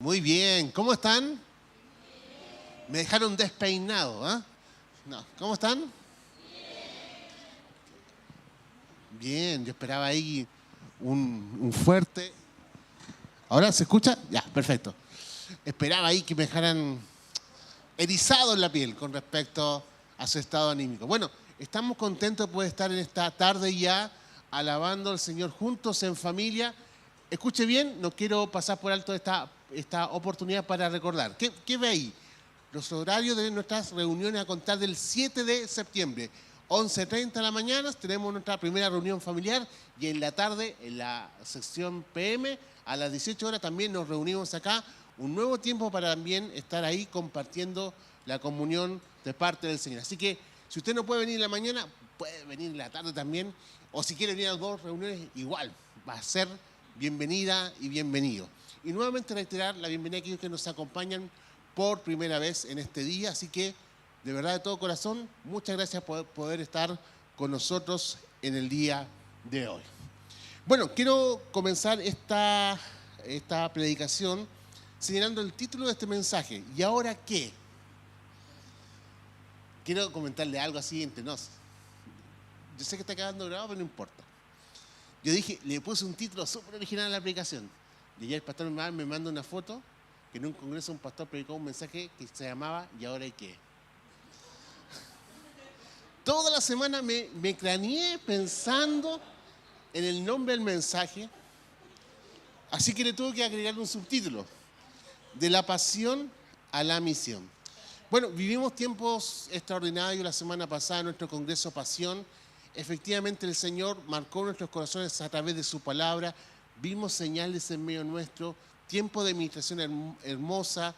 Muy bien, ¿cómo están? Me dejaron despeinado, ¿ah? No, ¿cómo están? Bien, yo esperaba ahí un fuerte. ¿Ahora se escucha? Ya, perfecto. Esperaba ahí que me dejaran erizado en la piel con respecto a su estado anímico. Bueno, estamos contentos de poder estar en esta tarde ya alabando al Señor juntos en familia. Escuche bien, no quiero pasar por alto esta oportunidad para recordar. ¿Qué ve ahí? Los horarios de nuestras reuniones a contar del 7 de septiembre. 11:30 de la mañana tenemos nuestra primera reunión familiar y en la tarde, en la sección PM, a las 18 horas también nos reunimos acá. Un nuevo tiempo para también estar ahí compartiendo la comunión de parte del Señor. Así que si usted no puede venir en la mañana, puede venir en la tarde también. O si quiere venir a las dos reuniones, igual va a ser bienvenida y bienvenido. Y nuevamente reiterar la bienvenida a aquellos que nos acompañan por primera vez en este día, así que de verdad de todo corazón, muchas gracias por poder estar con nosotros en el día de hoy. Bueno, quiero comenzar esta predicación señalando el título de este mensaje. ¿Y ahora qué? Quiero comentarle algo así entre nos. Yo sé que está quedando grabado, pero no importa. Yo dije, le puse un título súper original a la predicación. Y ayer el pastor me manda una foto que en un congreso un pastor predicó un mensaje que se llamaba ¿y ahora qué? Toda la semana me craneé pensando en el nombre del mensaje, así que le tuve que agregar un subtítulo, de la pasión a la misión. Bueno, vivimos tiempos extraordinarios la semana pasada en nuestro congreso Pasión. Efectivamente el Señor marcó nuestros corazones a través de su palabra, vimos señales en medio nuestro, tiempo de administración hermosa.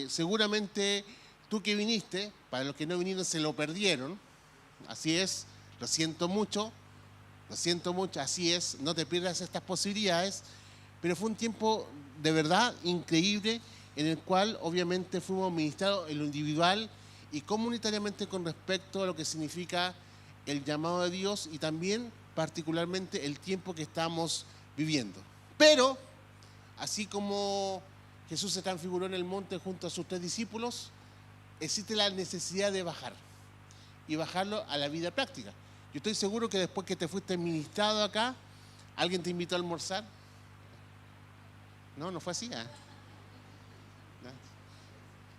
Seguramente tú que viniste, para los que no vinieron se lo perdieron, así es, lo siento mucho, así es, no te pierdas estas posibilidades, pero fue un tiempo de verdad increíble en el cual obviamente fuimos ministrados en lo individual y comunitariamente con respecto a lo que significa el llamado de Dios y también particularmente el tiempo que estamos viviendo. Pero, así como Jesús se transfiguró en el monte junto a sus 3 discípulos, existe la necesidad de bajar y bajarlo a la vida práctica. Yo estoy seguro que después que te fuiste ministrado acá, ¿alguien te invitó a almorzar? No fue así, ¿eh?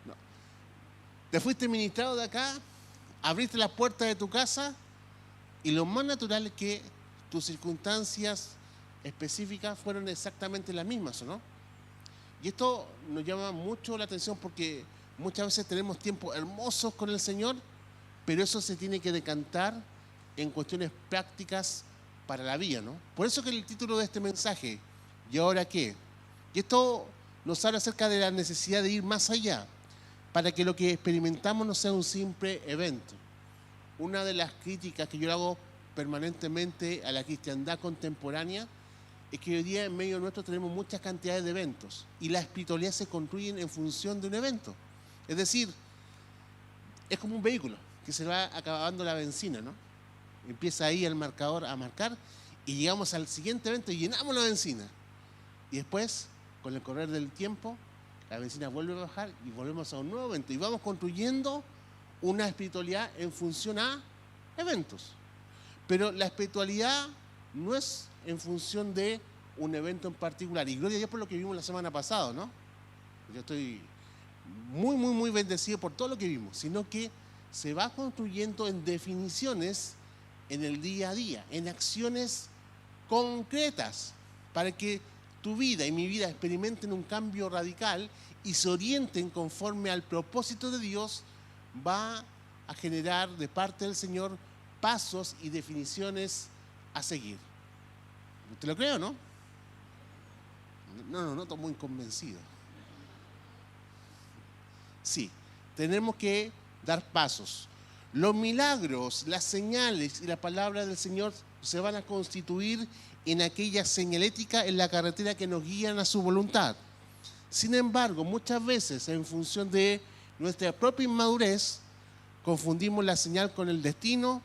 No. Te fuiste ministrado de acá, abriste las puertas de tu casa y lo más natural es que tus circunstancias específicas fueron exactamente las mismas, ¿o no? Y esto nos llama mucho la atención porque muchas veces tenemos tiempos hermosos con el Señor, pero eso se tiene que decantar en cuestiones prácticas para la vida, ¿no? Por eso que el título de este mensaje, ¿y ahora qué? Y esto nos habla acerca de la necesidad de ir más allá, para que lo que experimentamos no sea un simple evento. Una de las críticas que yo hago permanentemente a la cristiandad contemporánea es que hoy día en medio nuestro tenemos muchas cantidades de eventos y la espiritualidad se construye en función de un evento. Es decir, es como un vehículo que se va acabando la benzina, ¿no? Empieza ahí el marcador a marcar y llegamos al siguiente evento y llenamos la benzina. Y después, con el correr del tiempo, la benzina vuelve a bajar y volvemos a un nuevo evento. Y vamos construyendo una espiritualidad en función a eventos. Pero la espiritualidad no es en función de un evento en particular. Y gloria a Dios por lo que vimos la semana pasada, ¿no? Yo estoy muy bendecido por todo lo que vimos, sino que se va construyendo en definiciones en el día a día, en acciones concretas, para que tu vida y mi vida experimenten un cambio radical y se orienten conforme al propósito de Dios, va a generar de parte del Señor pasos y definiciones a seguir. ¿Usted lo cree o no? No, estoy muy convencido. Sí, tenemos que dar pasos. Los milagros, las señales y la palabra del Señor se van a constituir en aquella señalética en la carretera que nos guían a su voluntad. Sin embargo, muchas veces en función de nuestra propia inmadurez, confundimos la señal con el destino,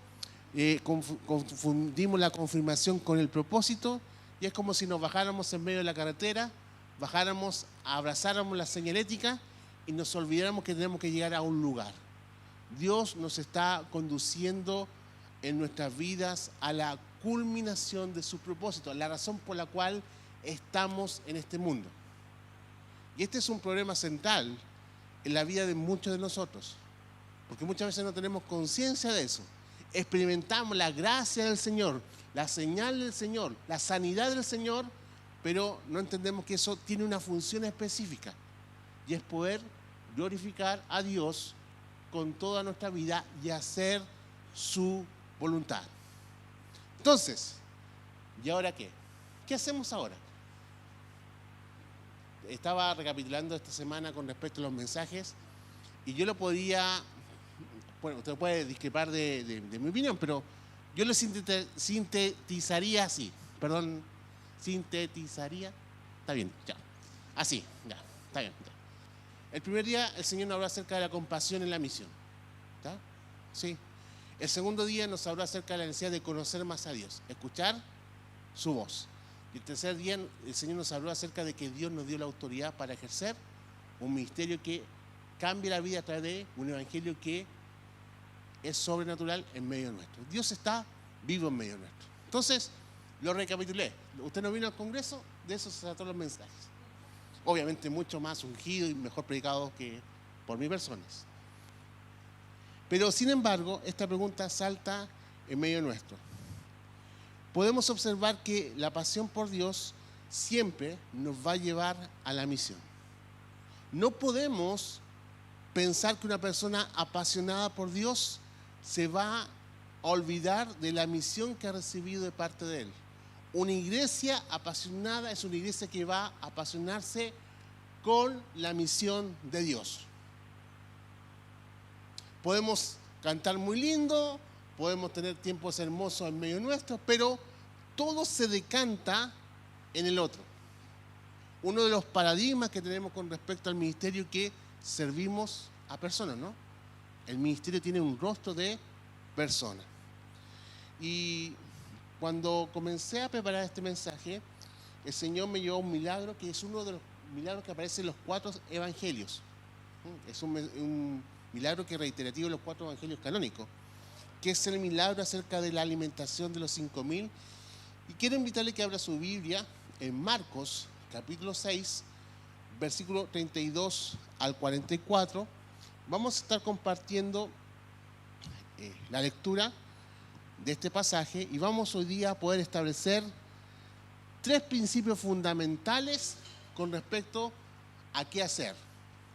confundimos la confirmación con el propósito y es como si nos bajáramos en medio de la carretera, bajáramos, abrazáramos la señalética y nos olvidáramos que tenemos que llegar a un lugar. Dios nos está conduciendo en nuestras vidas a la culminación de su propósito, la razón por la cual estamos en este mundo. Y este es un problema central en la vida de muchos de nosotros, porque muchas veces no tenemos conciencia de eso. Experimentamos la gracia del Señor, la señal del Señor, la sanidad del Señor, pero no entendemos que eso tiene una función específica, y es poder glorificar a Dios con toda nuestra vida y hacer su voluntad. Entonces, ¿y ahora qué? ¿Qué hacemos ahora? Estaba recapitulando esta semana con respecto a los mensajes y yo lo podía, bueno, usted puede discrepar de mi opinión, pero yo lo sintetizaría así. Perdón, sintetizaría. Está bien, ya. Así, ya, está bien. Ya. El primer día el Señor nos habló acerca de la compasión en la misión. ¿Está? Sí. El segundo día nos habló acerca de la necesidad de conocer más a Dios, escuchar su voz. Y el tercer día el Señor nos habló acerca de que Dios nos dio la autoridad para ejercer un ministerio que cambie la vida a través de un evangelio que es sobrenatural en medio nuestro. Dios está vivo en medio nuestro. Entonces, lo recapitulé. Usted no vino al Congreso, de eso se trató los mensajes. Obviamente mucho más ungido y mejor predicado que por mi persona. Pero sin embargo, esta pregunta salta en medio nuestro. Podemos observar que la pasión por Dios siempre nos va a llevar a la misión. No podemos pensar que una persona apasionada por Dios se va a olvidar de la misión que ha recibido de parte de Él. Una iglesia apasionada es una iglesia que va a apasionarse con la misión de Dios. Podemos cantar muy lindo, podemos tener tiempos hermosos en medio nuestro, pero todo se decanta en el otro. Uno de los paradigmas que tenemos con respecto al ministerio es que servimos a personas, ¿no? El ministerio tiene un rostro de persona. Y cuando comencé a preparar este mensaje, el Señor me llevó a un milagro que es uno de los milagros que aparece en los 4 evangelios. Es un milagro que es reiterativo en los 4 evangelios canónicos, que es el milagro acerca de la alimentación de los 5.000. Y quiero invitarle que abra su Biblia en Marcos, capítulo 6, versículo 32 al 44. Vamos a estar compartiendo la lectura de este pasaje y vamos hoy día a poder establecer 3 principios fundamentales con respecto a qué hacer.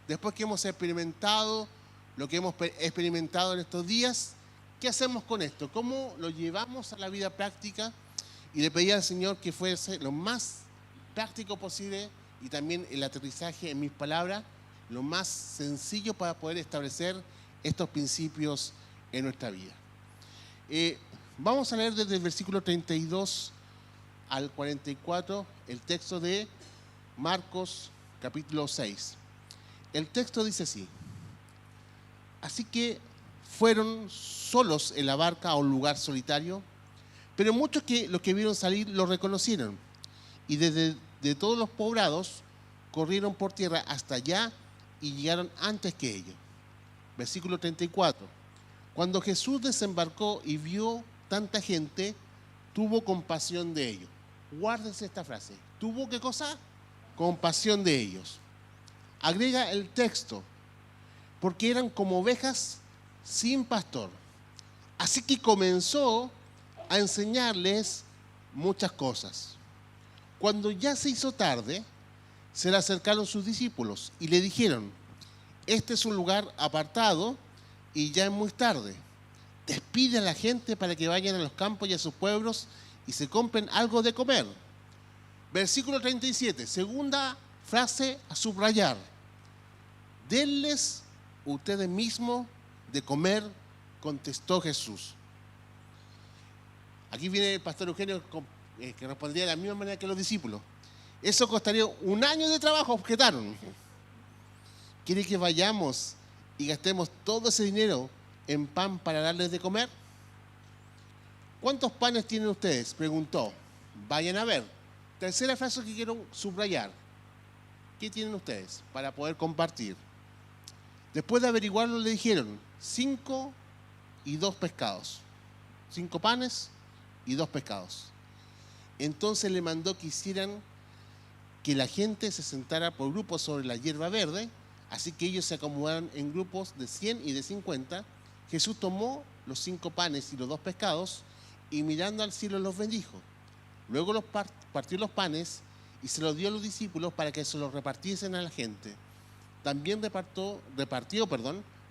Después que hemos experimentado lo que hemos experimentado en estos días, ¿qué hacemos con esto? ¿Cómo lo llevamos a la vida práctica? Y le pedí al Señor que fuese lo más práctico posible y también el aterrizaje en mis palabras, lo más sencillo para poder establecer estos principios en nuestra vida. Vamos a leer desde el versículo 32 al 44 el texto de Marcos capítulo 6. El texto dice así: así que fueron solos en la barca a un lugar solitario, pero muchos los que vieron salir lo reconocieron, y desde todos los poblados corrieron por tierra hasta allá y llegaron antes que ellos. Versículo 34. Cuando Jesús desembarcó y vio tanta gente, tuvo compasión de ellos. Guárdense esta frase. ¿Tuvo qué cosa? Compasión de ellos. Agrega el texto, porque eran como ovejas sin pastor. Así que comenzó a enseñarles muchas cosas. Cuando ya se hizo tarde, se le acercaron sus discípulos y le dijeron: este es un lugar apartado y ya es muy tarde. Despide a la gente para que vayan a los campos y a sus pueblos y se compren algo de comer. Versículo 37, segunda frase a subrayar: denles ustedes mismos de comer, contestó Jesús. Aquí viene el pastor Eugenio que respondería de la misma manera que los discípulos. Eso costaría 1 año de trabajo, objetaron. ¿Quiere que vayamos y gastemos todo ese dinero en pan para darles de comer? ¿Cuántos panes tienen ustedes?, preguntó. Vayan a ver. Tercera frase que quiero subrayar: ¿qué tienen ustedes para poder compartir? Después de averiguarlo le dijeron 5 y 2 pescados. 5 panes y 2 pescados. Entonces le mandó que hicieran que la gente se sentara por grupos sobre la hierba verde, así que ellos se acomodaron en grupos de 100 y de 50. Jesús tomó los 5 panes y los 2 pescados y mirando al cielo los bendijo. Luego partió los panes y se los dio a los discípulos para que se los repartiesen a la gente. También repartió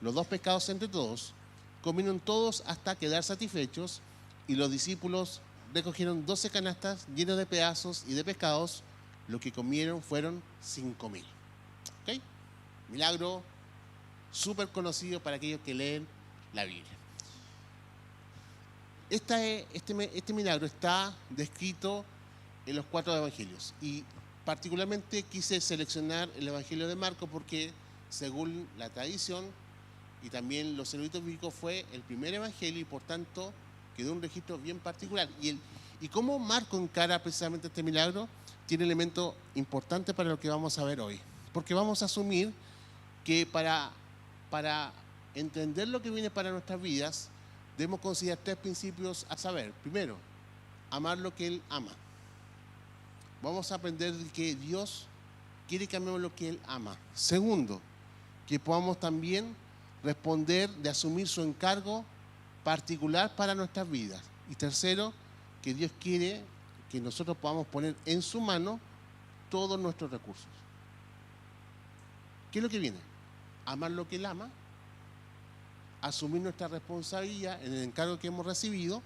los 2 pescados entre todos. Comieron todos hasta quedar satisfechos y los discípulos recogieron 12 canastas llenas de pedazos y de pescados. Lo que comieron fueron 5.000. ¿Okay? Milagro súper conocido para aquellos que leen la Biblia. Este milagro está descrito en los 4 evangelios y particularmente quise seleccionar el evangelio de Marcos porque según la tradición y también los eruditos bíblicos fue el primer evangelio y por tanto quedó un registro bien particular. Y cómo Marcos encara precisamente este milagro tiene elementos importantes para lo que vamos a ver hoy. Porque vamos a asumir que para entender lo que viene para nuestras vidas, debemos considerar 3 principios a saber. Primero, amar lo que Él ama. Vamos a aprender que Dios quiere que amemos lo que Él ama. Segundo, que podamos también responder de asumir su encargo particular para nuestras vidas. Y tercero, que Dios quiere que nosotros podamos poner en su mano todos nuestros recursos. ¿Qué es lo que viene? Amar lo que Él ama, asumir nuestra responsabilidad en el encargo que hemos recibido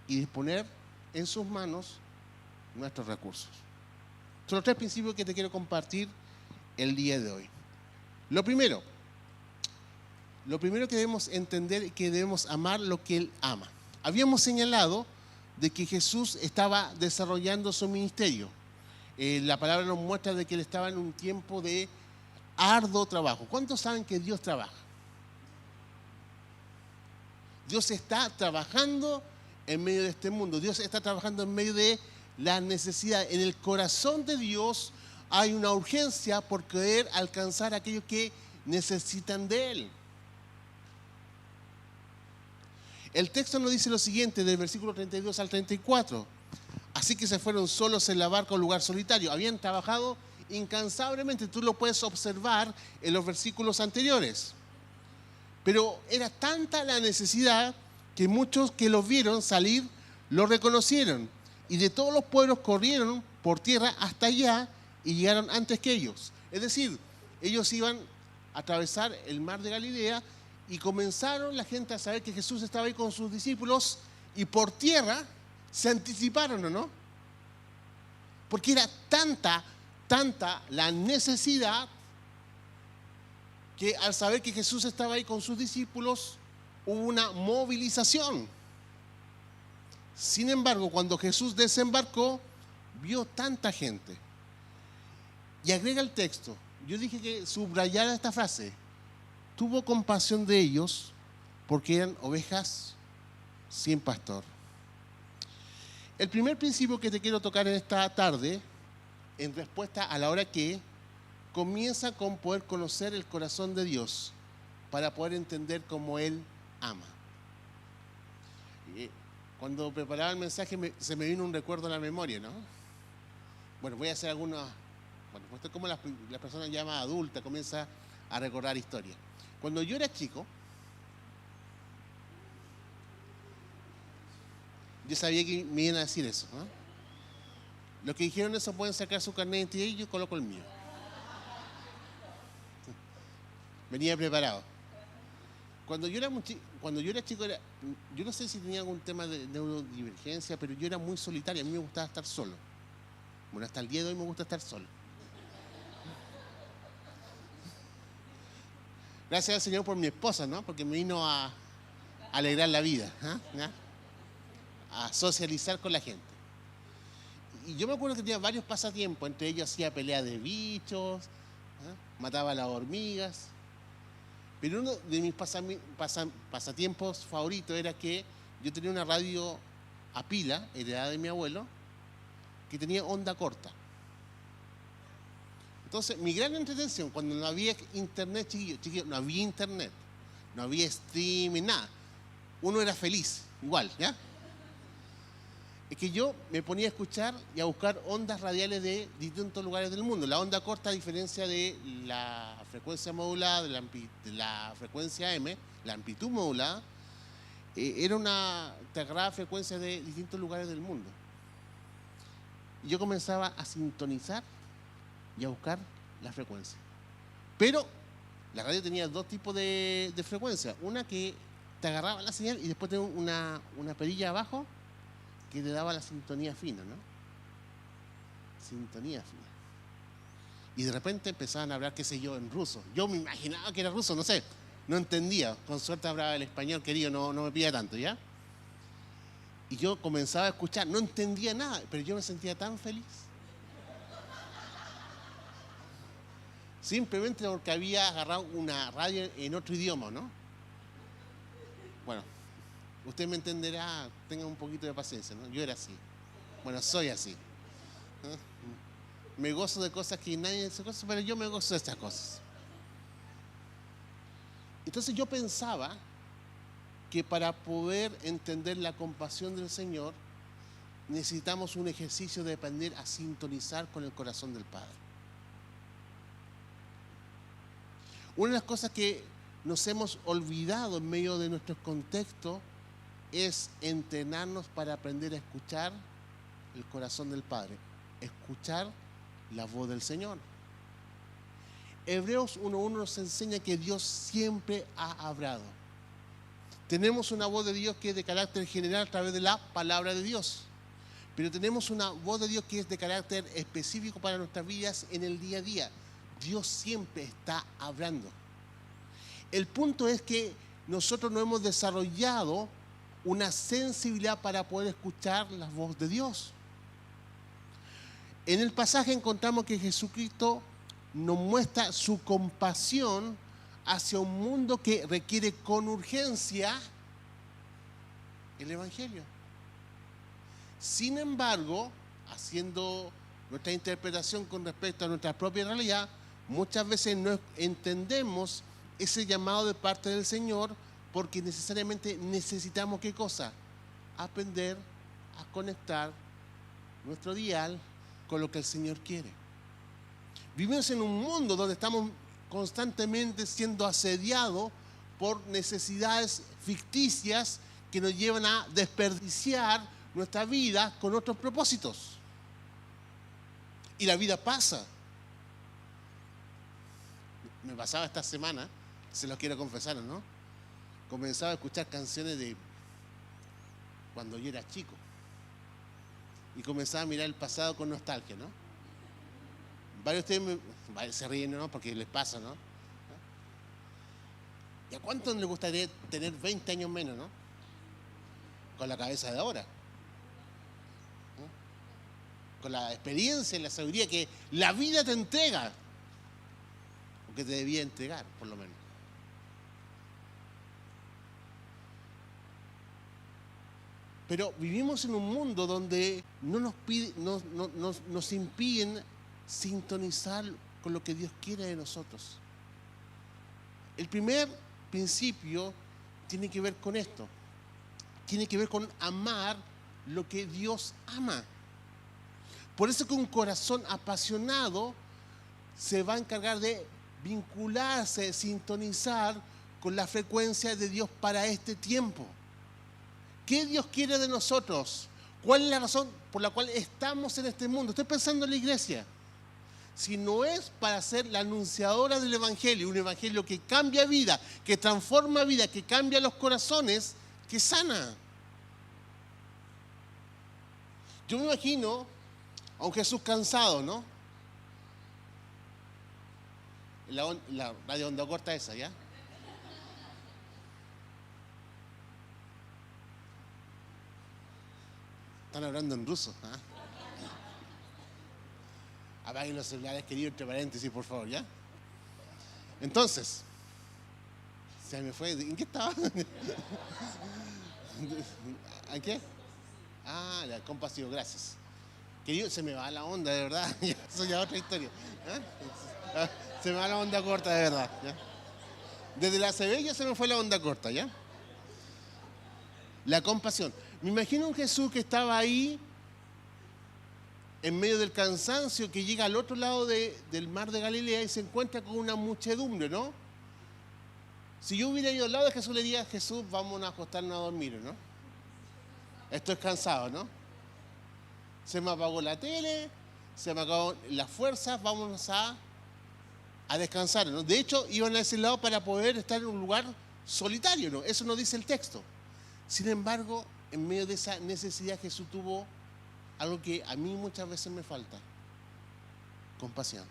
y disponer en sus manos nuestros recursos. Son los 3 principios que te quiero compartir el día de hoy. Lo primero que debemos entender es que debemos amar lo que Él ama. Habíamos señalado de que Jesús estaba desarrollando su ministerio. La palabra nos muestra de que Él estaba en un tiempo de arduo trabajo. ¿Cuántos saben que Dios trabaja? Dios está trabajando en medio de este mundo. Dios está trabajando en medio de la necesidad. En el corazón de Dios hay una urgencia por querer alcanzar a aquellos que necesitan de Él. El texto nos dice lo siguiente, del versículo 32 al 34. Así que se fueron solos en la barca a un lugar solitario. Habían trabajado incansablemente. Tú lo puedes observar en los versículos anteriores. Pero era tanta la necesidad que muchos que los vieron salir lo reconocieron. Y de todos los pueblos corrieron por tierra hasta allá y llegaron antes que ellos. Es decir, ellos iban a atravesar el mar de Galilea y comenzaron la gente a saber que Jesús estaba ahí con sus discípulos y por tierra se anticiparon, ¿o no? Porque era tanta la necesidad que al saber que Jesús estaba ahí con sus discípulos hubo una movilización. Sin embargo, cuando Jesús desembarcó, vio tanta gente. Y agrega el texto, yo dije que subrayara esta frase, tuvo compasión de ellos porque eran ovejas sin pastor. El primer principio que te quiero tocar en esta tarde, en respuesta a la hora que, comienza con poder conocer el corazón de Dios para poder entender cómo Él ama. Cuando preparaba el mensaje se me vino un recuerdo a la memoria, ¿no? Bueno, voy a hacer algunas. Bueno, esto es como la persona ya más adulta comienza a recordar historias. Cuando yo era chico, yo sabía que me iban a decir eso, ¿no? Los que dijeron eso pueden sacar su carnet de identidad y yo coloco el mío. Venía preparado. Cuando yo era chico, yo no sé si tenía algún tema de neurodivergencia, pero yo era muy solitario, a mí me gustaba estar solo. Bueno, hasta el día de hoy me gusta estar solo. Gracias al Señor por mi esposa, ¿no? Porque me vino a alegrar la vida, ¿eh? A socializar con la gente. Y yo me acuerdo que tenía varios pasatiempos, entre ellos hacía pelea de bichos, mataba a las hormigas. Pero uno de mis pasatiempos favoritos era que yo tenía una radio a pila, heredada de mi abuelo, que tenía onda corta. Entonces, mi gran entretención, cuando no había internet, chiquillo, no había internet, no había streaming, nada. Uno era feliz, igual, ¿ya? Es que yo me ponía a escuchar y a buscar ondas radiales de distintos lugares del mundo. La onda corta, a diferencia de la frecuencia modulada, de la frecuencia M, la amplitud modulada, era una sagrada frecuencia de distintos lugares del mundo. Y yo comenzaba a sintonizar y a buscar la frecuencia. Pero la radio tenía dos tipos de frecuencia. Una que te agarraba la señal y después tenía una perilla abajo que te daba la sintonía fina, ¿no? Sintonía fina. Y de repente empezaban a hablar, qué sé yo, en ruso. Yo me imaginaba que era ruso, no sé. No entendía. Con suerte hablaba el español, querido, no me pida tanto, ¿ya? Y yo comenzaba a escuchar, no entendía nada, pero yo me sentía tan feliz. Simplemente porque había agarrado una radio en otro idioma, ¿no? Bueno, usted me entenderá, tenga un poquito de paciencia, ¿no? Yo era así. Bueno, soy así. ¿No? Me gozo de cosas que nadie se goza, pero yo me gozo de estas cosas. Entonces yo pensaba que para poder entender la compasión del Señor, necesitamos un ejercicio de aprender a sintonizar con el corazón del Padre. Una de las cosas que nos hemos olvidado en medio de nuestros contextos es entrenarnos para aprender a escuchar el corazón del Padre, escuchar la voz del Señor. Hebreos 1:1 nos enseña que Dios siempre ha hablado. Tenemos una voz de Dios que es de carácter general a través de la palabra de Dios, pero tenemos una voz de Dios que es de carácter específico para nuestras vidas en el día a día. Dios siempre está hablando. El punto es que nosotros no hemos desarrollado una sensibilidad para poder escuchar la voz de Dios. En el pasaje encontramos que Jesucristo nos muestra su compasión hacia un mundo que requiere con urgencia el Evangelio. Sin embargo, haciendo nuestra interpretación con respecto a nuestra propia realidad, muchas veces no entendemos ese llamado de parte del Señor porque necesariamente necesitamos, ¿qué cosa? Aprender a conectar nuestro dial con lo que el Señor quiere. Vivimos en un mundo donde estamos constantemente siendo asediados por necesidades ficticias que nos llevan a desperdiciar nuestra vida con otros propósitos. Y la vida pasa. Me pasaba esta semana, se los quiero confesar, ¿no? Comenzaba a escuchar canciones de cuando yo era chico. Y comenzaba a mirar el pasado con nostalgia, ¿no? Varios de ustedes se ríen, ¿no? Porque les pasa, ¿no? ¿Y a cuántos les gustaría tener 20 años menos, ¿no? Con la cabeza de ahora. ¿No? Con la experiencia y la sabiduría que la vida te entrega. O que te debía entregar, por lo menos. Pero vivimos en un mundo donde nos impiden sintonizar con lo que Dios quiere de nosotros. El primer principio tiene que ver con esto. Tiene que ver con amar lo que Dios ama. Por eso que un corazón apasionado se va a encargar de vincularse, sintonizar con la frecuencia de Dios para este tiempo. ¿Qué Dios quiere de nosotros? ¿Cuál es la razón por la cual estamos en este mundo? Estoy pensando en la iglesia. Si no es para ser la anunciadora del Evangelio, un Evangelio que cambia vida, que transforma vida, que cambia los corazones, que sana. Yo me imagino a un Jesús cansado, ¿no? La radio onda corta esa, ¿ya? Están hablando en ruso, ¿ah? Apaguen los celulares, querido, entre paréntesis, por favor, ¿ya? Entonces, se me fue. ¿En qué estaba? ¿En qué? Ah, la compasivo, gracias. Querido, se me va la onda, de verdad. Eso ya es otra historia. ¿Ah? Se me va la onda corta, de verdad. ¿Ya? Desde la CB ya se me fue la onda corta, ¿ya? La compasión. Me imagino un Jesús que estaba ahí en medio del cansancio, que llega al otro lado del mar de Galilea y se encuentra con una muchedumbre, ¿no? Si yo hubiera ido al lado de Jesús, le diría: Jesús, vamos a acostarnos a dormir, ¿no? Estoy cansado, ¿no? Se me apagó la tele, se me acabó las fuerzas, vámonos a descansar, ¿no? De hecho, iban a ese lado para poder estar en un lugar solitario, ¿no? Eso no dice el texto. Sin embargo, en medio de esa necesidad, Jesús tuvo algo que a mí muchas veces me falta: compasión.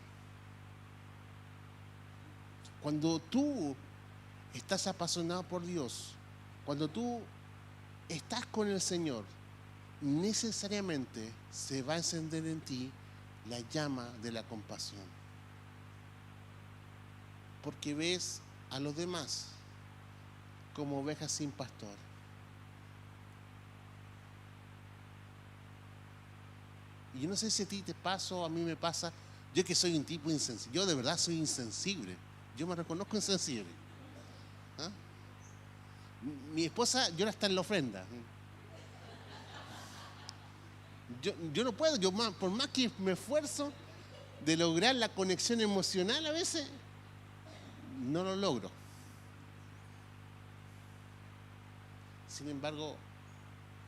Cuando tú estás apasionado por Dios, cuando tú estás con el Señor, necesariamente se va a encender en ti la llama de la compasión. Porque ves a los demás como ovejas sin pastor. Y yo no sé si a ti te pasa o a mí me pasa. Yo que soy un tipo insensible. Yo de verdad soy insensible. Yo me reconozco insensible. ¿Ah? Mi esposa llora hasta en la ofrenda. Yo no puedo. Por más que me esfuerzo de lograr la conexión emocional, a veces no lo logro. Sin embargo,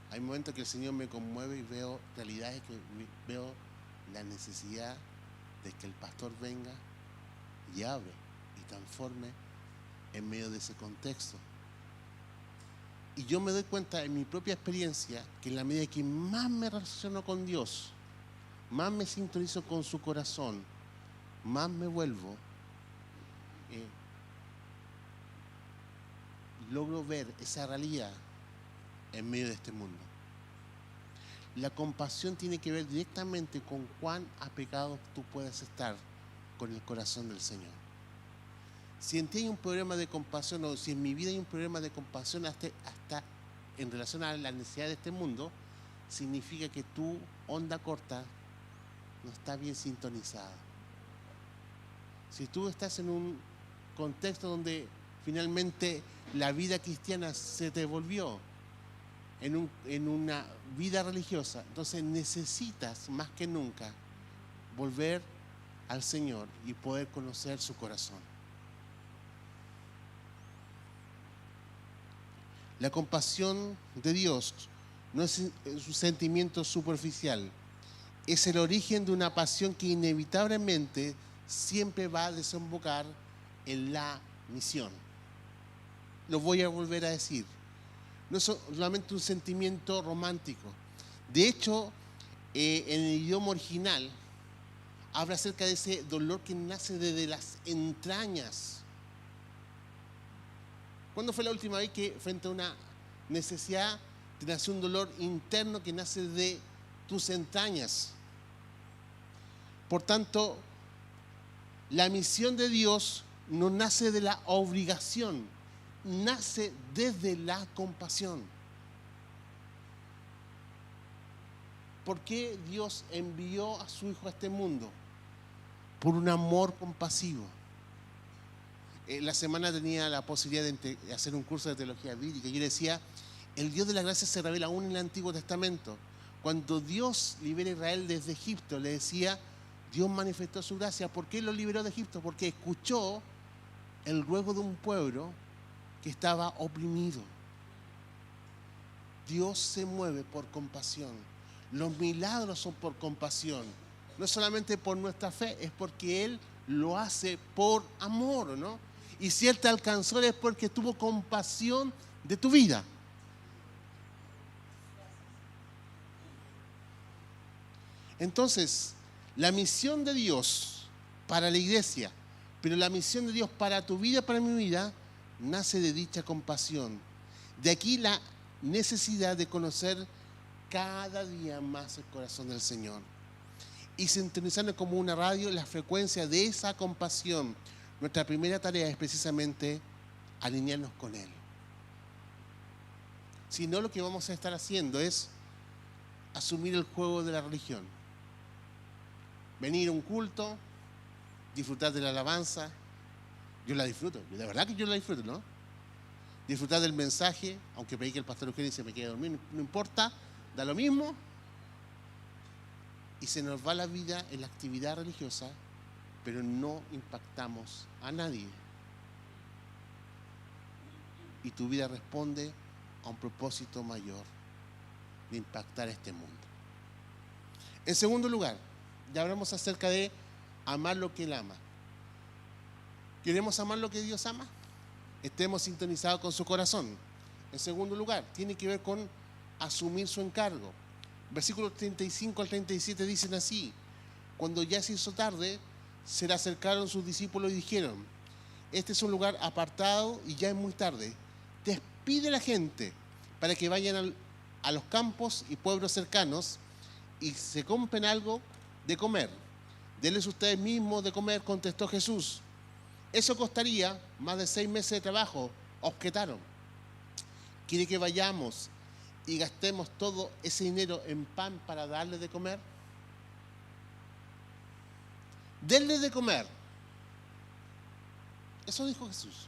hay momentos que el Señor me conmueve y veo realidades, que veo la necesidad de que el pastor venga y hable y transforme en medio de ese contexto. Y yo me doy cuenta en mi propia experiencia que en la medida que más me relaciono con Dios, más me sintonizo con su corazón, más me vuelvo, logro ver esa realidad en medio de este mundo. La compasión tiene que ver directamente con cuán apegado tú puedes estar con el corazón del Señor. Si en ti hay un problema de compasión, o si en mi vida hay un problema de compasión hasta en relación a la necesidad de este mundo, significa que tu onda corta no está bien sintonizada. Si tú estás en un contexto donde finalmente la vida cristiana se te volvió en una vida religiosa, entonces necesitas más que nunca volver al Señor y poder conocer su corazón. La compasión de Dios no es un sentimiento superficial, es el origen de una pasión que inevitablemente siempre va a desembocar en la misión. Lo voy a volver a decir. No es solamente un sentimiento romántico. De hecho, en el idioma original habla acerca de ese dolor que nace desde las entrañas. ¿Cuándo fue la última vez que frente a una necesidad te nace un dolor interno que nace de tus entrañas? Por tanto, la misión de Dios no nace de la obligación, nace desde la compasión. ¿Por qué Dios envió a su Hijo a este mundo? Por un amor compasivo. La semana tenía la posibilidad de hacer un curso de teología bíblica y yo decía: el Dios de la gracia se revela aún en el Antiguo Testamento. Cuando Dios libera a Israel desde Egipto, le decía, Dios manifestó su gracia. ¿Por qué lo liberó de Egipto? Porque escuchó el ruego de un pueblo que estaba oprimido. Dios se mueve por compasión. Los milagros son por compasión. No solamente por nuestra fe, es porque Él lo hace por amor, ¿no? Y si Él te alcanzó es porque tuvo compasión de tu vida. Entonces, la misión de Dios para la iglesia, pero la misión de Dios para tu vida, para mi vida, nace de dicha compasión. De aquí la necesidad de conocer cada día más el corazón del Señor y sintonizando como una radio la frecuencia de esa compasión. Nuestra primera tarea es precisamente alinearnos con Él. Si no, lo que vamos a estar haciendo es asumir el juego de la religión. venir a un culto, disfrutar de la alabanza. Yo la disfruto, de verdad que yo la disfruto, ¿no? Disfrutar del mensaje, aunque predique el pastor Eugenio y se me quede a dormir, no importa, da lo mismo. Y se nos va la vida en la actividad religiosa, pero no impactamos a nadie. Y tu vida responde a un propósito mayor de impactar este mundo. En segundo lugar, ya hablamos acerca de amar lo que Él ama. ¿Queremos amar lo que Dios ama? Estemos sintonizados con su corazón. En segundo lugar, tiene que ver con asumir su encargo. Versículos 35 al 37 dicen así: cuando ya se hizo tarde, se le acercaron sus discípulos y dijeron: este es un lugar apartado y ya es muy tarde. Despide a la gente para que vayan a los campos y pueblos cercanos y se compren algo de comer. Denles ustedes mismos de comer, contestó Jesús. Eso costaría más de 6 meses de trabajo, objetaron. ¿Quiere que vayamos y gastemos todo ese dinero en pan para darle de comer? Denle de comer. Eso dijo Jesús.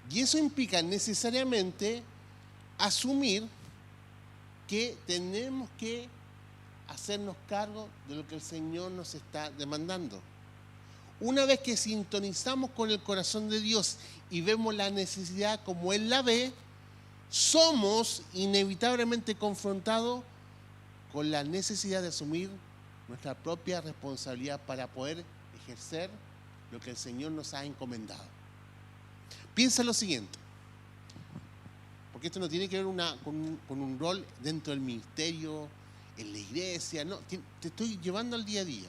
Y eso implica necesariamente asumir que tenemos que hacernos cargo de lo que el Señor nos está demandando. Una vez que sintonizamos con el corazón de Dios y vemos la necesidad como Él la ve, somos inevitablemente confrontados con la necesidad de asumir nuestra propia responsabilidad para poder ejercer lo que el Señor nos ha encomendado. Piensa lo siguiente, porque esto no tiene que ver con un rol dentro del ministerio, en la iglesia, no, te estoy llevando al día a día.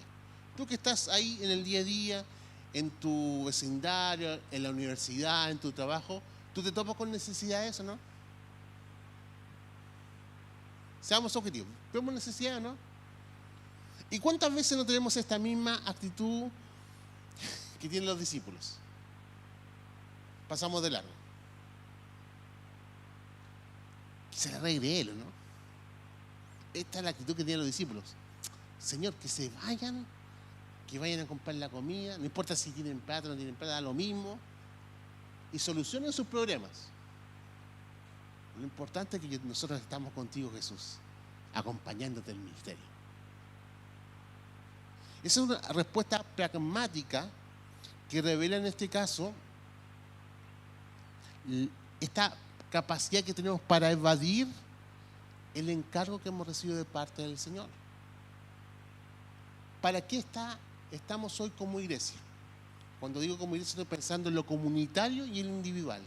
Tú que estás ahí en el día a día, en tu vecindario, en la universidad, en tu trabajo, tú te topas con necesidades, ¿o no? Seamos objetivos, ¿vemos necesidad, no? ¿Y cuántas veces no tenemos esta misma actitud que tienen los discípulos? Pasamos de largo. Que se le arregle él, ¿no? Esta es la actitud que tienen los discípulos. Señor, que se vayan, que vayan a comprar la comida, no importa si tienen plata o no tienen plata, da lo mismo, y solucionen sus problemas. Lo importante es que nosotros estamos contigo, Jesús, acompañándote en el ministerio. Esa es una respuesta pragmática que revela en este caso esta capacidad que tenemos para evadir el encargo que hemos recibido de parte del Señor. ¿Para qué estamos hoy como iglesia? Cuando digo como iglesia estoy pensando en lo comunitario y en lo individual.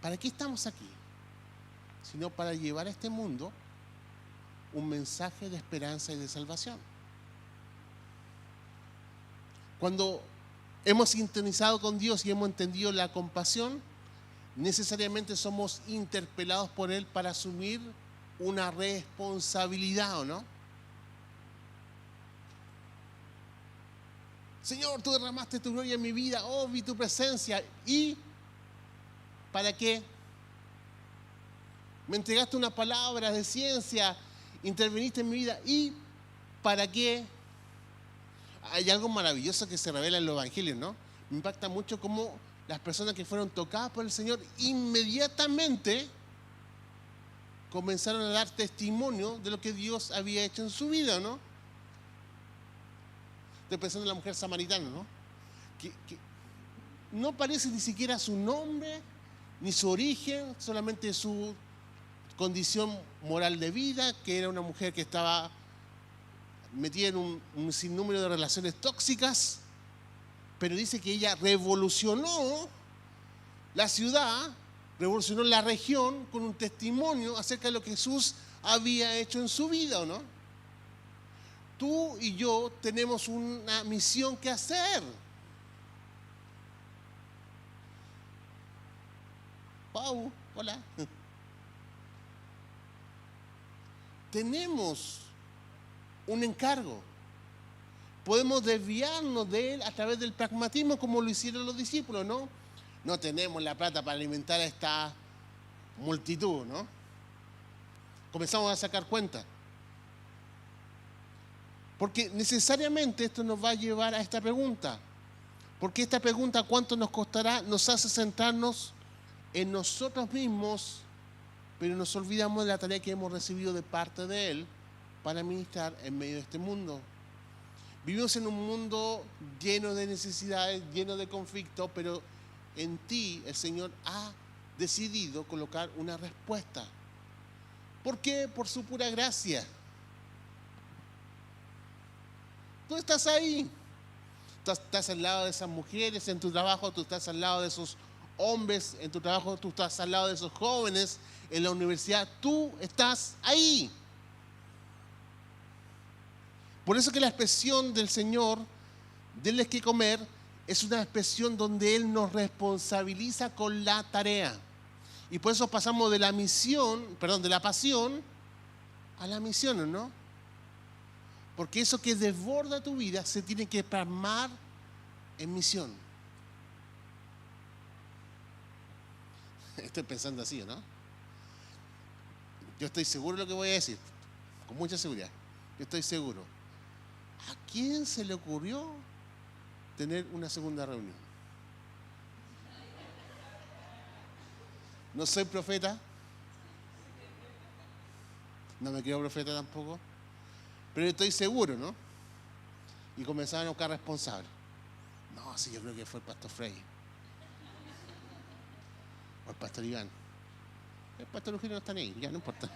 ¿Para qué estamos aquí? Sino para llevar a este mundo un mensaje de esperanza y de salvación. Cuando hemos sintonizado con Dios y hemos entendido la compasión, necesariamente somos interpelados por Él para asumir una responsabilidad, ¿o no? Señor, tú derramaste tu gloria en mi vida, oh, vi tu presencia. ¿Y para qué? Me entregaste una palabra de ciencia, interveniste en mi vida. ¿Y para qué? Hay algo maravilloso que se revela en los evangelios, ¿no? Me impacta mucho cómo las personas que fueron tocadas por el Señor inmediatamente comenzaron a dar testimonio de lo que Dios había hecho en su vida, ¿no? Estoy pensando en la mujer samaritana, ¿no? Que no aparece ni siquiera su nombre, ni su origen, solamente su condición moral de vida, que era una mujer que estaba metida en un sinnúmero de relaciones tóxicas, pero dice que ella revolucionó la ciudad, revolucionó la región con un testimonio acerca de lo que Jesús había hecho en su vida, ¿o no? Tú y yo tenemos una misión que hacer. Pau, hola. Tenemos un encargo. Podemos desviarnos de él a través del pragmatismo como lo hicieron los discípulos, ¿no? No tenemos la plata para alimentar a esta multitud, ¿no? Comenzamos a sacar cuenta. Porque necesariamente esto nos va a llevar a esta pregunta. Porque esta pregunta, ¿cuánto nos costará?, nos hace centrarnos en nosotros mismos, pero nos olvidamos de la tarea que hemos recibido de parte de Él para ministrar en medio de este mundo. Vivimos en un mundo lleno de necesidades, lleno de conflictos, pero en ti el Señor ha decidido colocar una respuesta. ¿Por qué? Por su pura gracia. Tú estás ahí. Tú estás al lado de esas mujeres en tu trabajo, tú estás al lado de esos hombres en tu trabajo, tú estás al lado de esos jóvenes en la universidad. Tú estás ahí. Por eso que la expresión del Señor, denles que comer, es una expresión donde Él nos responsabiliza con la tarea. Y por eso pasamos de la pasión a la misión, ¿no? Porque eso que desborda tu vida se tiene que plasmar en misión. Estoy pensando así, ¿no? Yo estoy seguro de lo que voy a decir, con mucha seguridad. Yo estoy seguro. ¿A quién se le ocurrió tener una segunda reunión? No soy profeta. No me creo profeta tampoco. Pero estoy seguro, ¿no? Y comenzaron a buscar responsables. No, sí, yo creo que fue el pastor Frey. O el pastor Iván. El pastor Eugenio no está ahí, ya no importa.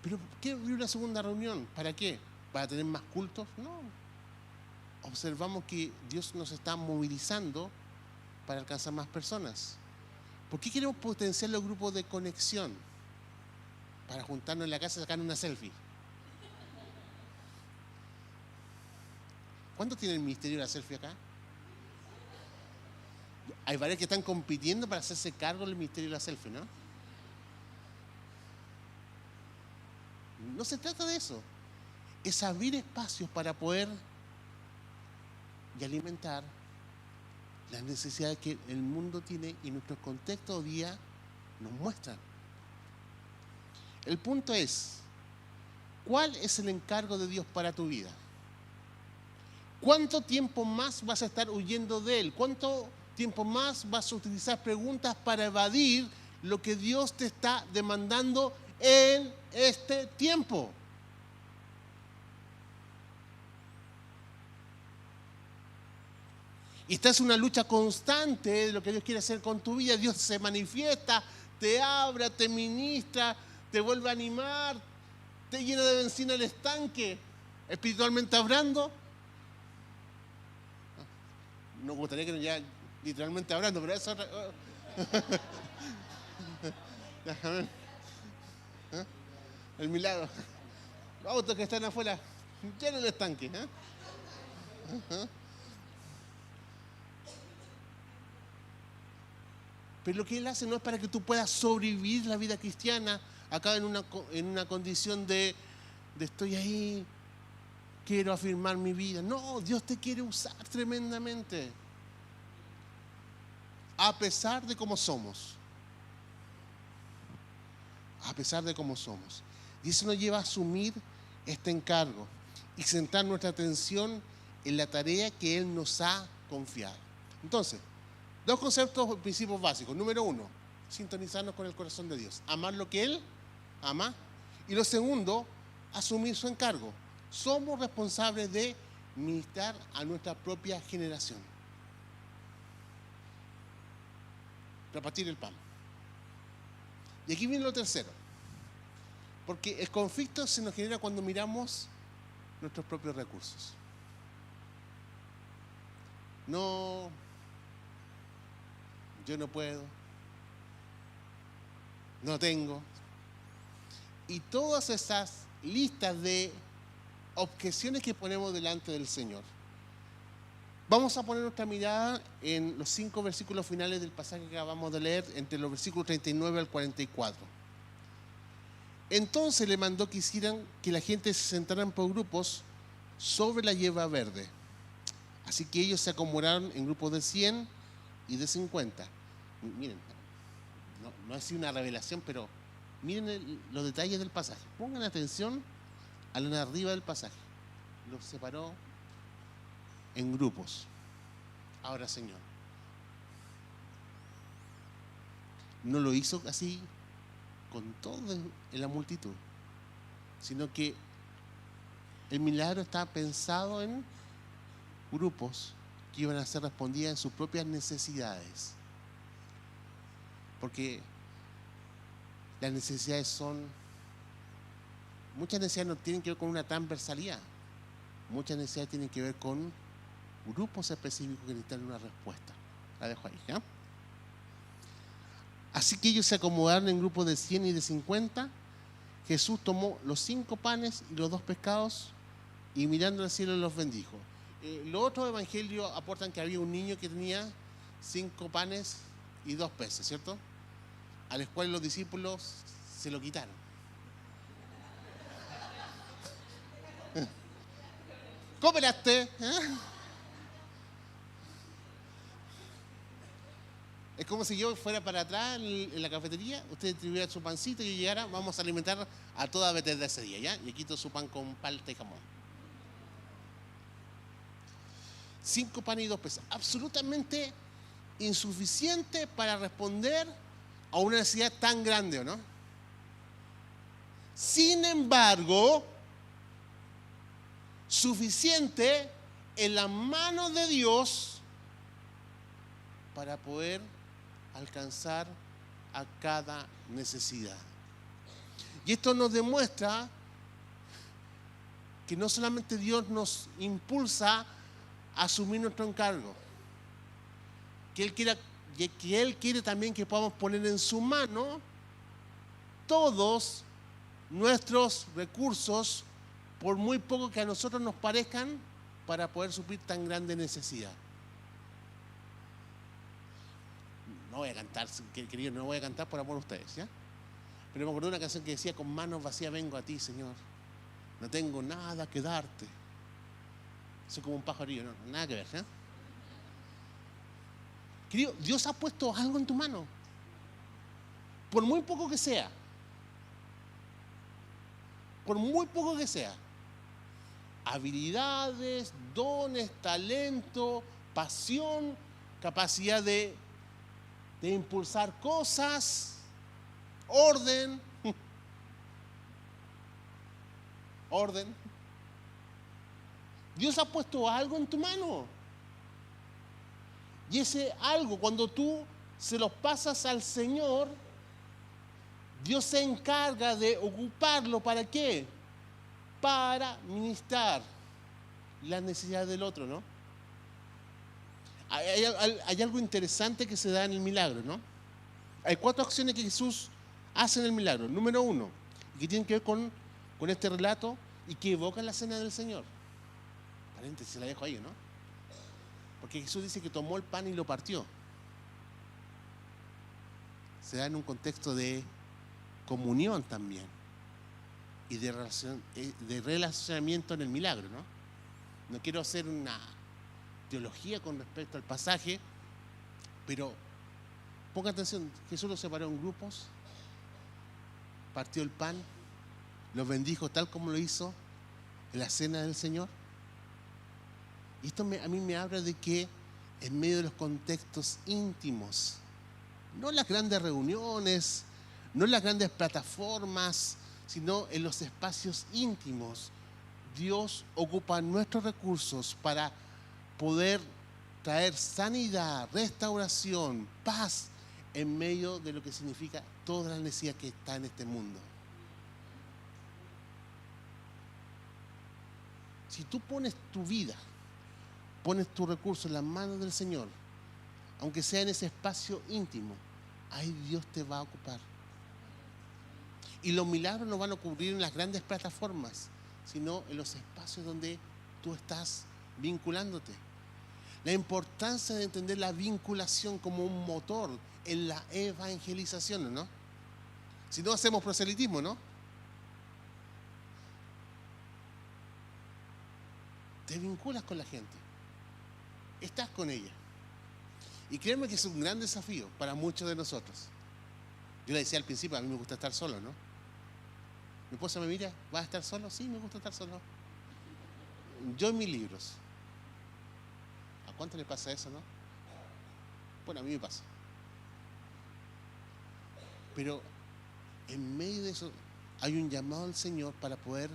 ¿Pero por qué abrir una segunda reunión? ¿Para qué? ¿Para tener más cultos? No. Observamos que Dios nos está movilizando para alcanzar más personas. ¿Por qué queremos potenciar los grupos de conexión? Para juntarnos en la casa y sacar una selfie. ¿Cuántos tienen el ministerio de la selfie acá? Hay varios que están compitiendo para hacerse cargo del ministerio de la selfie, ¿no? No se trata de eso. Es abrir espacios para poder y alimentar las necesidades que el mundo tiene y nuestros contextos hoy día nos muestran. El punto es, ¿cuál es el encargo de Dios para tu vida? ¿Cuánto tiempo más vas a estar huyendo de Él? ¿Cuánto tiempo más vas a utilizar preguntas para evadir lo que Dios te está demandando en este tiempo? Y esta es una lucha constante de lo que Dios quiere hacer con tu vida. Dios se manifiesta, te habla, te ministra, te vuelve a animar, te llena de benzina el estanque, espiritualmente hablando. No me gustaría que nos ya literalmente hablando, pero eso... Déjame. ¿Eh? El milagro. Los autos que están afuera, llena el estanque. ¿Eh? Pero lo que Él hace no es para que tú puedas sobrevivir la vida cristiana acá en una condición de estoy ahí, quiero afirmar mi vida. No, Dios te quiere usar tremendamente. A pesar de cómo somos. A pesar de cómo somos. Y eso nos lleva a asumir este encargo y centrar nuestra atención en la tarea que Él nos ha confiado. Entonces, dos conceptos, principios básicos. Número 1, sintonizarnos con el corazón de Dios. Amar lo que Él ama. Y lo segundo, asumir su encargo. Somos responsables de ministrar a nuestra propia generación. Repartir el pan. Y aquí viene lo tercero. Porque el conflicto se nos genera cuando miramos nuestros propios recursos. No, yo no puedo, no tengo. Y todas esas listas de objeciones que ponemos delante del Señor. Vamos a poner nuestra mirada en los 5 versículos finales del pasaje que acabamos de leer, entre los versículos 39 al 44. Entonces le mandó que hicieran que la gente se sentaran por grupos sobre la hierba verde. Así que ellos se acomodaron en grupos de 100 y de 50. Miren, no es una revelación, pero Miren los detalles del pasaje. Pongan atención a la narrativa del pasaje. Los separó en grupos. Ahora, Señor, no lo hizo así con todo en la multitud, sino que el milagro estaba pensado en grupos que iban a ser respondidas en sus propias necesidades. Porque las necesidades muchas necesidades no tienen que ver con una transversalidad, muchas necesidades tienen que ver con grupos específicos que necesitan una respuesta. La dejo ahí, ¿ya? Así que ellos se acomodaron en grupos de 100 y de 50. Jesús tomó los 5 panes y los 2 pescados y mirando al cielo los bendijo. Los otros evangelios aportan que había un niño que tenía 5 panes y 2 peces, ¿cierto? A los cuales los discípulos se lo quitaron. ¿Cooperaste? Es como si yo fuera para atrás en la cafetería, usted distribuyeran su pancito y yo llegara, vamos a alimentar a toda Bethesda ese día, ¿ya? Y quito su pan con palta y jamón. 5 panes y 2 peces. Absolutamente insuficiente para responder a una necesidad tan grande, ¿o no? Sin embargo, suficiente en las manos de Dios para poder alcanzar a cada necesidad. Y esto nos demuestra que no solamente Dios nos impulsa a asumir nuestro encargo, que Él quiere también que podamos poner en su mano todos nuestros recursos, por muy poco que a nosotros nos parezcan, para poder suplir tan grande necesidad. No voy a cantar, querido, no voy a cantar por amor a ustedes, ¿ya? Pero me acordé de una canción que decía: con manos vacías vengo a ti, Señor. No tengo nada que darte. Soy como un pajarillo, no, nada que ver, ¿ya? Querido, Dios ha puesto algo en tu mano, por muy poco que sea. Por muy poco que sea. Habilidades, dones, talento, pasión, capacidad de impulsar cosas, orden. Orden. Dios ha puesto algo en tu mano. Y ese algo, cuando tú se los pasas al Señor, Dios se encarga de ocuparlo. ¿Para qué? Para ministrar las necesidades del otro, ¿no? Hay algo interesante que se da en el milagro, ¿no? Hay 4 acciones que Jesús hace en el milagro. Número 1, que tienen que ver con este relato y que evocan la cena del Señor. Paréntesis, la dejo ahí, ¿no? Porque Jesús dice que tomó el pan y lo partió. Se da en un contexto de comunión también y de relacionamiento en el milagro, ¿no? No quiero hacer una teología con respecto al pasaje, pero ponga atención. Jesús los separó en grupos, partió el pan, los bendijo tal como lo hizo en la cena del Señor. Y esto a mí me habla de que en medio de los contextos íntimos, no en las grandes reuniones, no en las grandes plataformas, sino en los espacios íntimos, Dios ocupa nuestros recursos para poder traer sanidad, restauración, paz en medio de lo que significa toda la necesidad que está en este mundo. Si tú pones tu vida, pones tu recurso en las manos del Señor, aunque sea en ese espacio íntimo, ahí Dios te va a ocupar. Y los milagros no van a ocurrir en las grandes plataformas, sino en los espacios donde tú estás vinculándote. La importancia de entender la vinculación como un motor en la evangelización, ¿no? Si no, hacemos proselitismo, ¿no? Te vinculas con la gente, estás con ella. Y créeme que es un gran desafío para muchos de nosotros, Yo le decía al principio, a mí me gusta estar solo, ¿no? Mi esposa me mira, ¿vas a estar solo? Sí, me gusta estar solo. Yo en mis libros. ¿A cuánto le pasa eso, no? Bueno, a mí me pasa. Pero en medio de eso hay un llamado al Señor para poder,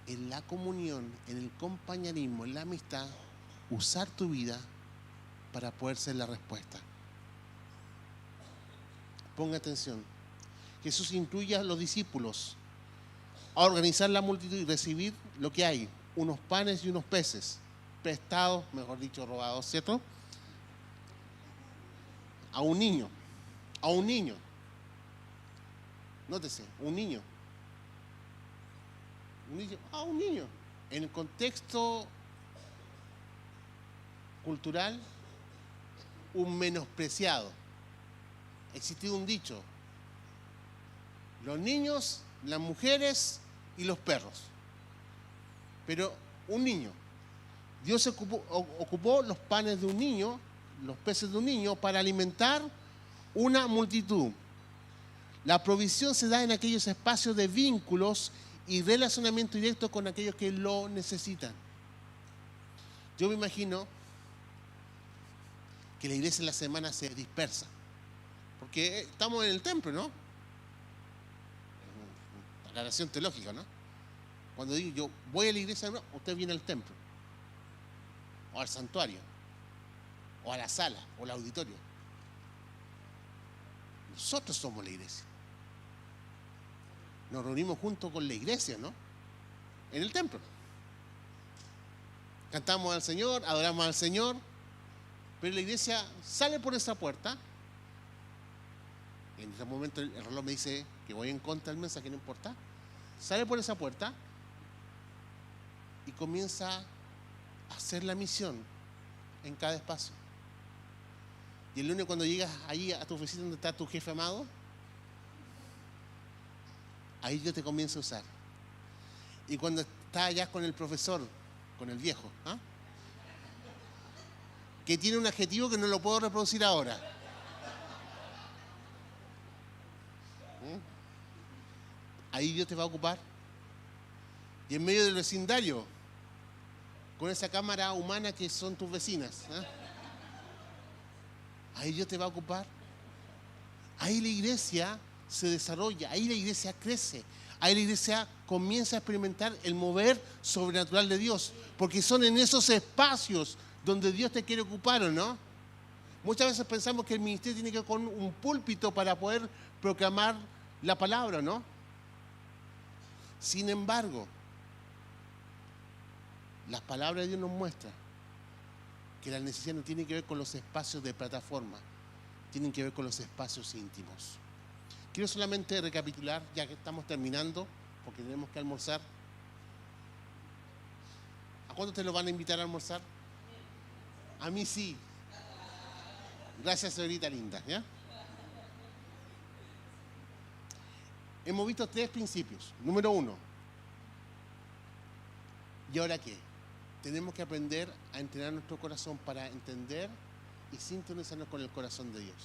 en la comunión, en el compañerismo, en la amistad, usar tu vida para poder ser la respuesta. Ponga atención. Jesús instruye a los discípulos a organizar la multitud y recibir lo que hay, unos panes y unos peces, prestados, mejor dicho, robados, ¿cierto? A un niño. Nótese, un niño. En el contexto cultural, un menospreciado. Existía un dicho: los niños, las mujeres y los perros. Pero un niño. Dios ocupó los panes de un niño, los peces de un niño, para alimentar una multitud. La provisión se da en aquellos espacios de vínculos y relacionamiento directo con aquellos que lo necesitan. Yo me imagino que la iglesia en la semana se dispersa, porque estamos en el templo, ¿no? Aclaración teológica, ¿no? Cuando digo yo voy a la iglesia, no, usted viene al templo, o al santuario, o a la sala, o al auditorio. Nosotros somos la iglesia. Nos reunimos junto con la iglesia, ¿no? En el templo. Cantamos al Señor, adoramos al Señor, pero la iglesia sale por esa puerta. En ese momento el reloj me dice que voy en contra del mensaje, no importa. Sale por esa puerta y comienza a hacer la misión en cada espacio. Y el lunes, cuando llegas ahí a tu oficina donde está tu jefe amado, ahí yo te comienzo a usar. Y cuando estás allá con el profesor, con el viejo, ¿ah?, que tiene un adjetivo que no lo puedo reproducir ahora. Ahí Dios te va a ocupar. Y en medio del vecindario, con esa cámara humana que son tus vecinas, ¿ah?, ahí Dios te va a ocupar. Ahí la iglesia se desarrolla, ahí la iglesia crece, ahí la iglesia comienza a experimentar el mover sobrenatural de Dios, porque son en esos espacios donde Dios te quiere ocupar, ¿o no? Muchas veces pensamos que el ministerio tiene que ver con un púlpito para poder proclamar la palabra, ¿no? Sin embargo, las palabras de Dios nos muestran que la necesidad no tiene que ver con los espacios de plataforma, tienen que ver con los espacios íntimos. Quiero solamente recapitular, ya que estamos terminando, porque tenemos que almorzar. ¿A cuánto te lo van a invitar a almorzar? A mí sí. Gracias, señorita linda, ¿ya? Hemos visto 3 principios. Número 1. ¿Y ahora qué? Tenemos que aprender a entrenar nuestro corazón para entender y sintonizarnos con el corazón de Dios.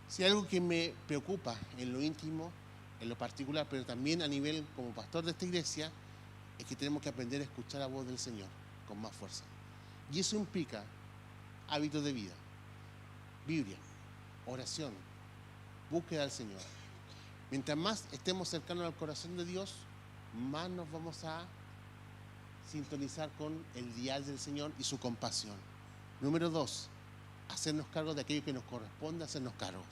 Si hay algo que me preocupa en lo íntimo, en lo particular, pero también a nivel como pastor de esta iglesia, es que tenemos que aprender a escuchar la voz del Señor con más fuerza. Y eso implica hábitos de vida, Biblia, oración, búsqueda del Señor. Mientras más estemos cercanos al corazón de Dios, más nos vamos a sintonizar con el dial del Señor y su compasión. Número 2, hacernos cargo de aquello que nos corresponde hacernos cargos.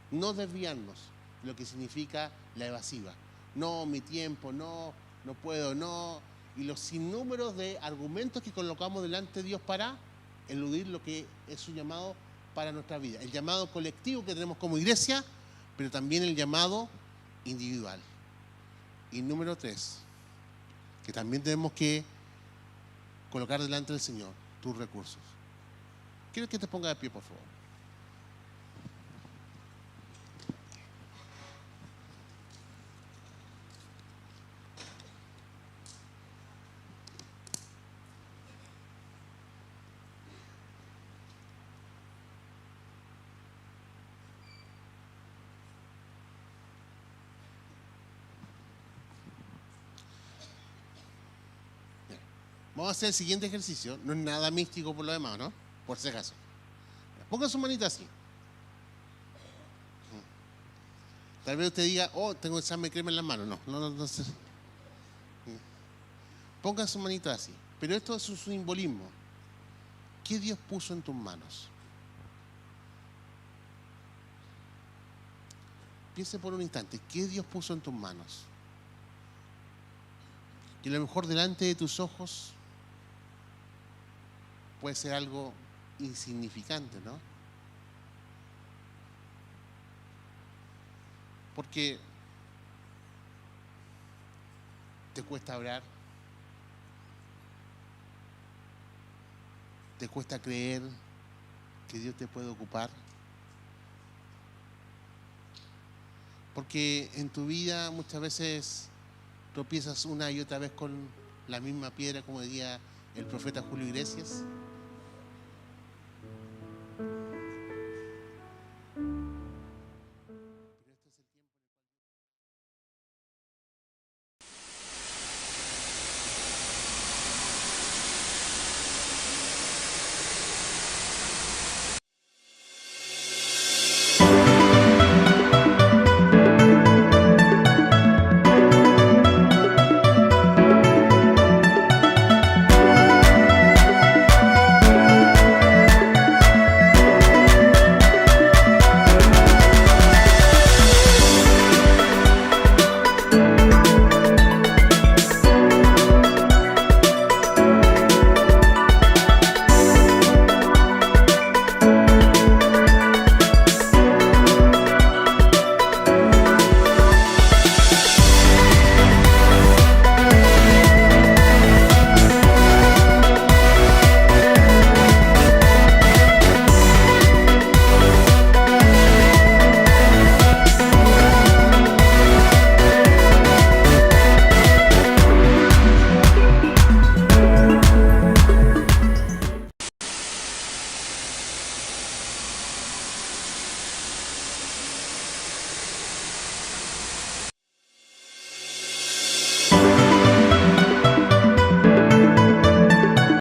No desviarnos, lo que significa la evasiva. No, mi tiempo, no puedo, no. Y los sinnúmeros de argumentos que colocamos delante de Dios para eludir lo que es su llamado para nuestra vida. El llamado colectivo que tenemos como iglesia, pero también el llamado individual. Y número 3, que también tenemos que colocar delante del Señor tus recursos. Quiero que te pongas de pie, por favor. Vamos a hacer el siguiente ejercicio. No es nada místico por lo demás, ¿no? Por si acaso. Ponga su manita así. Tal vez usted diga, oh, tengo echarme crema en las manos. No. Ponga su manita así. Pero esto es un simbolismo. ¿Qué Dios puso en tus manos? Piense por un instante, ¿qué Dios puso en tus manos? Y a lo mejor delante de tus ojos puede ser algo insignificante, ¿no? Porque te cuesta orar, te cuesta creer que Dios te puede ocupar. Porque en tu vida muchas veces tropiezas una y otra vez con la misma piedra, como decía el profeta Julio Iglesias.